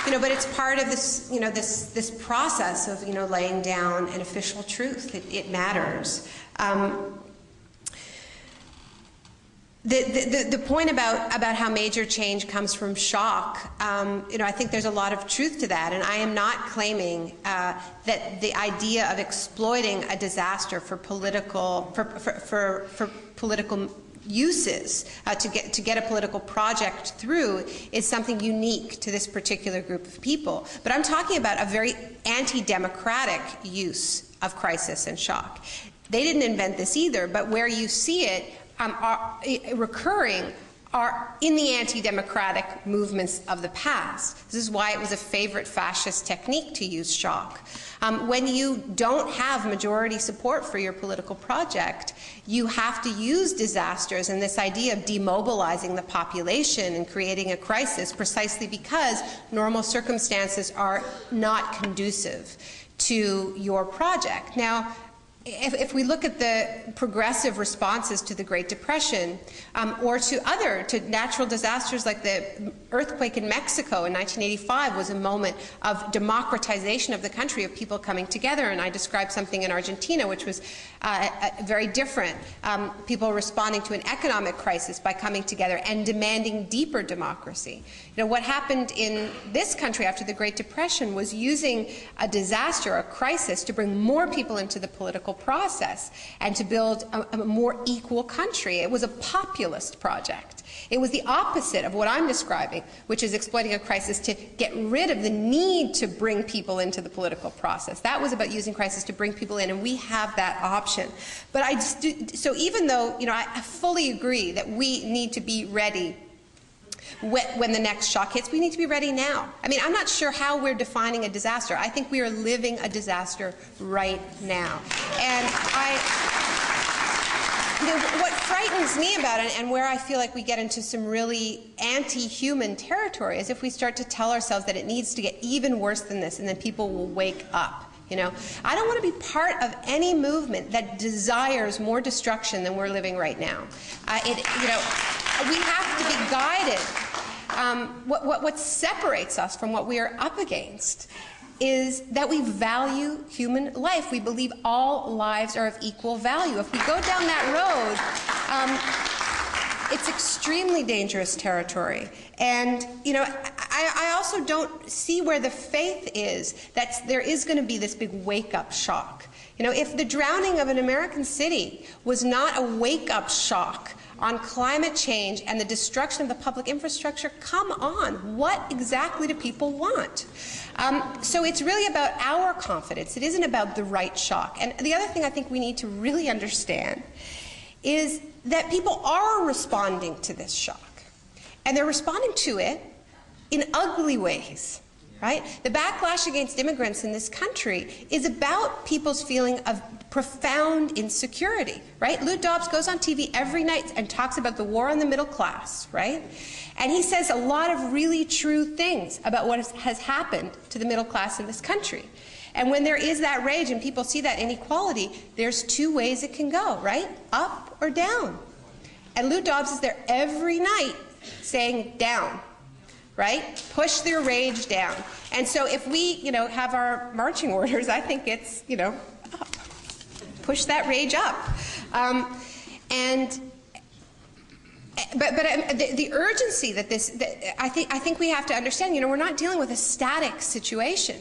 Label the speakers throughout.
Speaker 1: but it's part of this, this process of, laying down an official truth. It matters. The point about how major change comes from shock, I think there's a lot of truth to that, and I am not claiming that the idea of exploiting a disaster for political uses to get a political project through is something unique to this particular group of people. But I'm talking about a very anti-democratic use of crisis and shock. They didn't invent this either, but where you see it recurring are in the anti-democratic movements of the past. This is why it was a favorite fascist technique to use shock. When you don't have majority support for your political project, you have to use disasters and this idea of demobilizing the population and creating a crisis precisely because normal circumstances are not conducive to your project. Now, if we look at the progressive responses to the Great Depression or to natural disasters like the earthquake in Mexico in 1985 was a moment of democratization of the country, of people coming together. And I described something in Argentina which was very different. People responding to an economic crisis by coming together and demanding deeper democracy. What happened in this country after the Great Depression was using a disaster, a crisis, to bring more people into the political process and to build a more equal country. It was a populist project. It was the opposite of what I'm describing, which is exploiting a crisis to get rid of the need to bring people into the political process. That was about using crisis to bring people in, and we have that option. But so even though I fully agree that we need to be ready when the next shock hits, we need to be ready now. I mean, I'm not sure how we're defining a disaster. I think we are living a disaster right now. And what frightens me about it, and where I feel like we get into some really anti-human territory, is if we start to tell ourselves that it needs to get even worse than this, and then people will wake up. I don't want to be part of any movement that desires more destruction than we're living right now. We have to be guided. What separates us from what we are up against is that we value human life. We believe all lives are of equal value. If we go down that road, it's extremely dangerous territory. And, I also don't see where the faith is that there is going to be this big wake-up shock. If the drowning of an American city was not a wake-up shock on climate change and the destruction of the public infrastructure, come on, what exactly do people want? So it's really about our confidence. It isn't about the right shock. And the other thing I think we need to really understand is that people are responding to this shock. And they're responding to it in ugly ways, right? The backlash against immigrants in this country is about people's feeling of profound insecurity, right? Lou Dobbs goes on TV every night and talks about the war on the middle class, right? And he says a lot of really true things about what has happened to the middle class in this country. And when there is that rage and people see that inequality, there's two ways it can go, right? Up or down. And Lou Dobbs is there every night saying down, right? Push their rage down. And so if we, have our marching orders, I think it's, up. Push that rage up. But the urgency that I think we have to understand, we're not dealing with a static situation.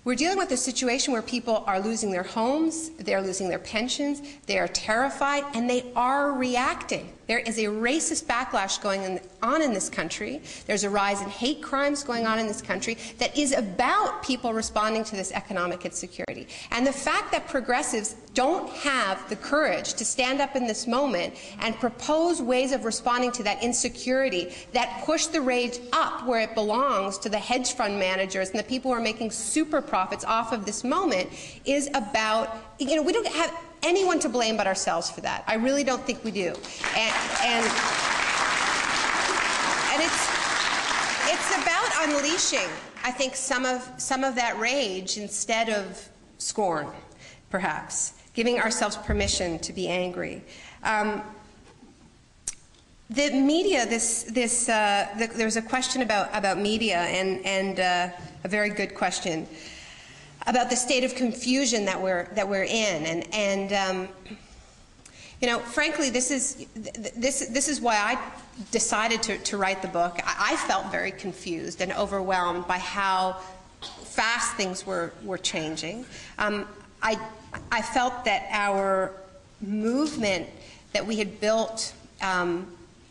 Speaker 1: We're dealing with a situation where people are losing their homes, they're losing their pensions, they are terrified, and they are reacting. There is a racist backlash going on in this country. There's a rise in hate crimes going on in this country that is about people responding to this economic insecurity. And the fact that progressives don't have the courage to stand up in this moment and propose ways of responding to that insecurity that push the rage up where it belongs to the hedge fund managers and the people who are making super profits off of this moment is about, we don't have anyone to blame but ourselves for that. I really don't think we do. And it's about unleashing, I think, some of that rage instead of scorn, perhaps, giving ourselves permission to be angry. The media, there was a question about media, and a very good question about the state of confusion that we're in, and you know, frankly, this is why I decided to write the book. I felt very confused and overwhelmed by how fast things were changing. I felt that our movement that we had built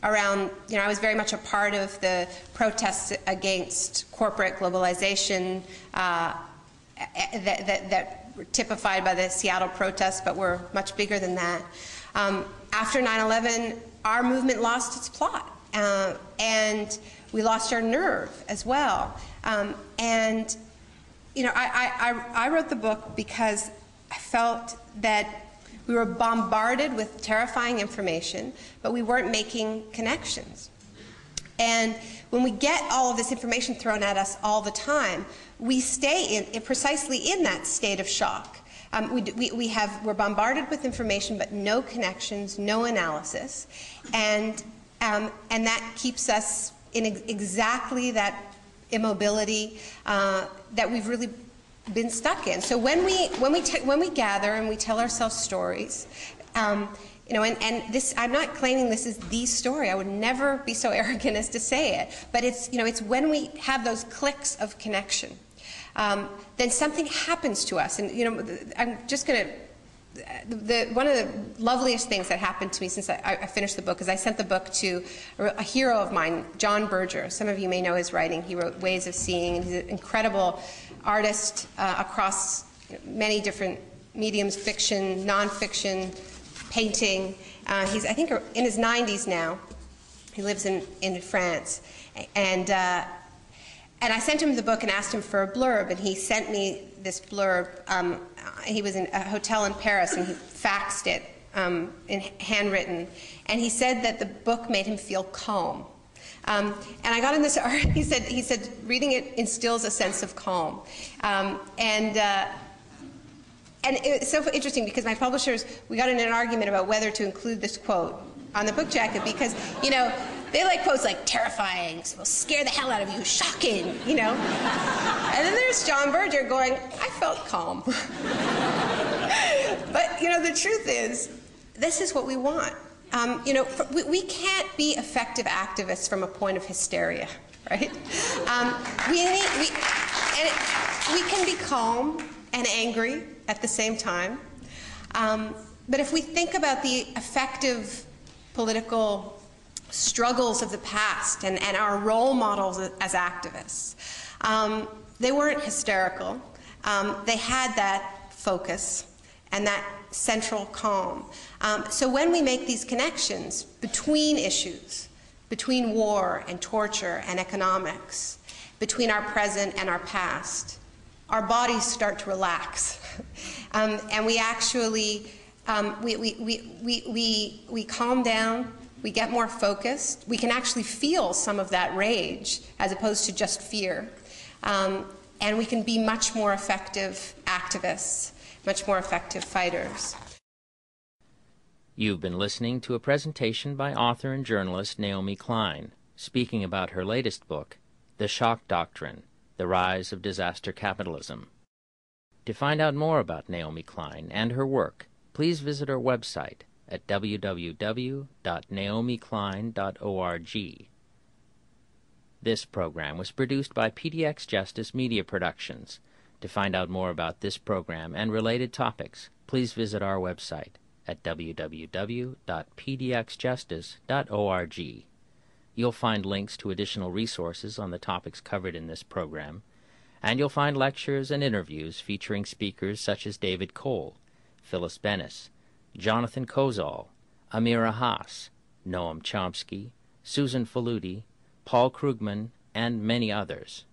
Speaker 1: around, you know, I was very much a part of the protests against corporate globalization that were typified by the Seattle protests, but were much bigger than that. After 9/11, our movement lost its plot, and we lost our nerve as well. And you know, I wrote the book because I felt that we were bombarded with terrifying information, but we weren't making connections. And when we get all of this information thrown at us all the time, we stay precisely in that state of shock. We're bombarded with information, but no connections, no analysis, and that keeps us in exactly that immobility that we've really been stuck in. So when we gather and we tell ourselves stories, you know, and this, I'm not claiming this is the story. I would never be so arrogant as to say it. But it's, you know, it's when we have those clicks of connection, then something happens to us. And you know, I'm just going to. One of the loveliest things that happened to me since I finished the book is I sent the book to a hero of mine, John Berger. Some of you may know his writing. He wrote Ways of Seeing, and he's an incredible artist across many different mediums: fiction, nonfiction, painting. He's, I think, in his 90s now. He lives in France, and I sent him the book and asked him for a blurb, and he sent me this blurb. He was in a hotel in Paris, and he faxed it in handwritten, and he said that the book made him feel calm. And I got in this art. He said reading it instills a sense of calm, and it's so interesting because my publishers, we got in an argument about whether to include this quote on the book jacket because, you know, they like quotes like terrifying, will scare the hell out of you, shocking, you know. And then there's John Berger going, I felt calm. But, you know, the truth is, this is what we want. You know, we can't be effective activists from a point of hysteria, right? We can be calm and angry at the same time. But if we think about the effective political struggles of the past and our role models as activists, they weren't hysterical. They had that focus and that central calm. So when we make these connections between issues, between war and torture and economics, between our present and our past, our bodies start to relax. And we actually, we calm down, we get more focused, we can actually feel some of that rage as opposed to just fear. And we can be much more effective activists, much more effective fighters.
Speaker 2: You've been listening to a presentation by author and journalist Naomi Klein, speaking about her latest book, The Shock Doctrine, The Rise of Disaster Capitalism. To find out more about Naomi Klein and her work, please visit her website at www.naomiklein.org. This program was produced by PDX Justice Media Productions. To find out more about this program and related topics, please visit our website at www.pdxjustice.org. You'll find links to additional resources on the topics covered in this program, and you'll find lectures and interviews featuring speakers such as David Cole, Phyllis Bennis, Jonathan Kozol, Amira Haas, Noam Chomsky, Susan Faludi, Paul Krugman, and many others.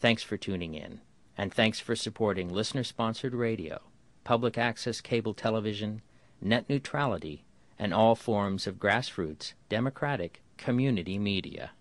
Speaker 2: Thanks for tuning in, and thanks for supporting listener-sponsored radio, public access cable television, net neutrality, and all forms of grassroots, democratic, community media.